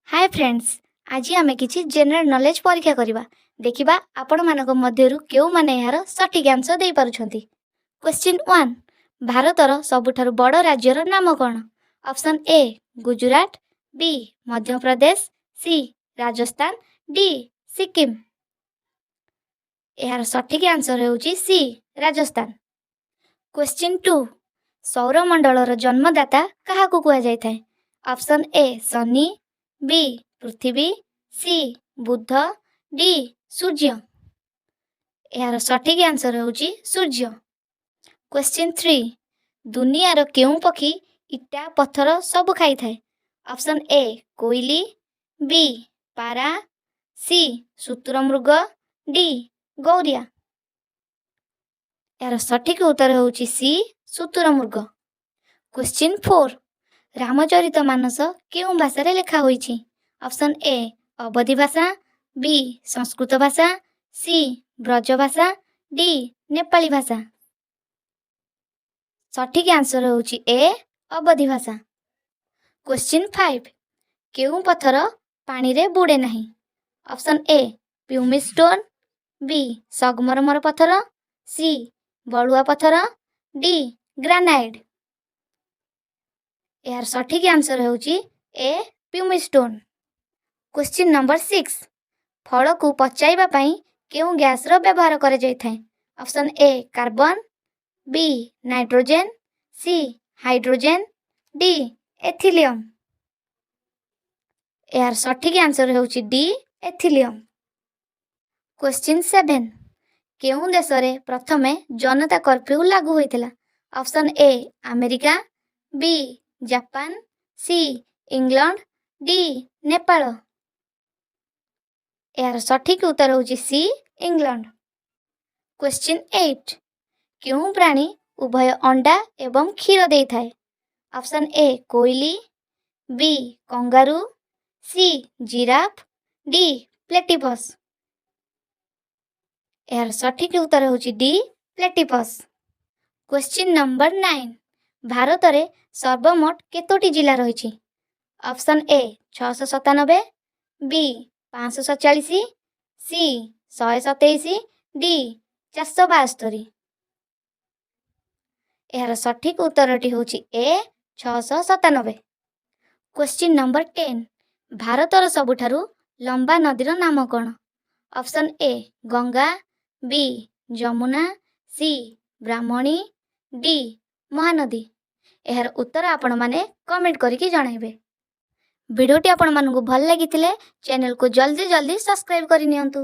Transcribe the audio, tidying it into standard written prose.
Hi friends, आज आम किसी जनरल नॉलेज परीक्षा करवा देखिबा आपण मानक मध्यरु केउ माने यार सटीक आंसर दे पारुछंती। क्वेश्चन 1, भारतर सबुठारु बड़ राज्यर नाम कौन? Option A Gujarat, B Madhya Pradesh, C Rajasthan, D Sikkim. यार सटीक आंसर हेउची सी राजस्थान। क्वेश्चन 2, सौरमंडलर जन्मदाता काहाकू कुहा जाय थाए? ऑप्शन ए शनि, बी पृथ्वी, सी बुध, डी सूर्य। यार सठिक आंसर होउची सूर्य। क्वेश्चन 3, दुनियार केउ पक्षी इटा पत्थर सब खाई थाए? ऑप्शन ए कोइली, बी पारा, सी शुतुरमृग, डी गौरिया। यार सठिक उत्तर होउची सी शुतुरमृग। क्वेश्चन 4, रामचरित मानस केउ भाषा रे लेखा होईची? ऑप्शन ए अवधी भाषा, बी संस्कृत भाषा, सी ब्रज भाषा, डी नेपाली भाषा। सठिक आंसर होउची ए अवधी भाषा। क्वेश्चन 5, केउ पत्थर पानी रे बुड़े नहीं? Option A pumice stone, B संगमरमर पत्थर, सी बलुआ पत्थर, डी ग्रेनाइट। यार सठिक आंसर होउची ए प्यूमिस स्टोन। क्वेश्चन नंबर 6, फल को पचाइबा पई केउ गैस रो व्यवहार करे जाय थाए? Option A carbon, B nitrogen, C hydrogen, D एथिलियम। यार सठिक आंसर होउची डी एथिलियम। क्वेश्चन 7, केउ देश रे प्रथमे जनता कर्फ्यू लागू होइतिला? Option A America, B Japan, C England, D Nepal. यार सठिक उत्तर होउची सी इंग्लैंड। क्वेश्चन 8, केउ प्राणी उभय अंडा एवं क्षीर देई थाए? Option A koala, B kangaroo, C giraffe, D platypus. यार सठिक उत्तर होउची D platypus. Question number 9, Bharat रे सर्वमोट केतोटी जिला रहिछि? Option A 697, B 547, C 127, D 472। यार सठिक उत्तरटी होउची ए 697। क्वेश्चन नंबर 10, भारतर सबुठारु लंबा नदीर नाम कौन? Option A Ganga, B Jamuna, C Brahmani, D Mahanadi. यार उत्तर आपण माने कमेंट करके जणाइबे। वीडियोटी आपण मानकु भल लागितिले चैनल को जल्दी जल्दी सब्सक्राइब करि नियंतु।